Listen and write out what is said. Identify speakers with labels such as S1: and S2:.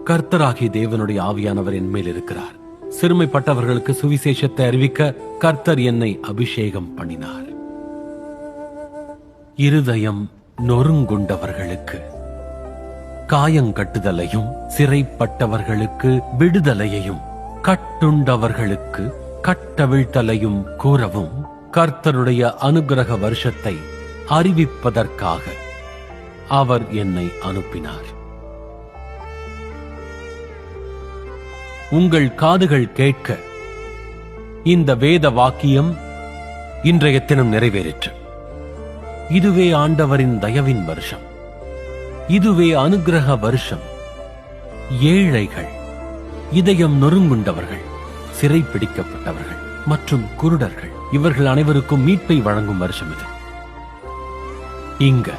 S1: கர்த்தராகிய தேவனுடைய ஆவியானவர் என் மேல் இருக்கிறார். சிறுமைப்பட்டவர்களுக்கு சுவிசேஷத்தை அறிவிக்க கர்த்தர் என்னை அபிஷேகம் பண்ணினார். இருதயம் நொறுங்குண்டவர்களுக்கு காயங்கட்டுதலையும், சிறைப்பட்டவர்களுக்கு விடுதலையையும், கட்டுண்டவர்களுக்கு கட்டவிழ்த்தலையும் கூறவும் கர்த்தருடைய அனுக்கிரக வருஷத்தை அறிவிப்பதற்காக அவர் என்னை அனுப்பினார். உங்கள் காதுகள் கேட்க இந்த வேத வாக்கியம் இன்றைய தினம் நிறைவேறிற்று. இதுவே ஆண்டவரின் தயவின் வருஷம். இதுவே அனுக்கிரக வருஷம். ஏழைகள், இதயம் நொறுங்குண்டவர்கள், சிறைப்பிடிக்கப்பட்டவர்கள் மற்றும் குருடர்கள், இவர்கள் அனைவருக்கும் மீட்பை வழங்கும் வருஷம் இது. இங்க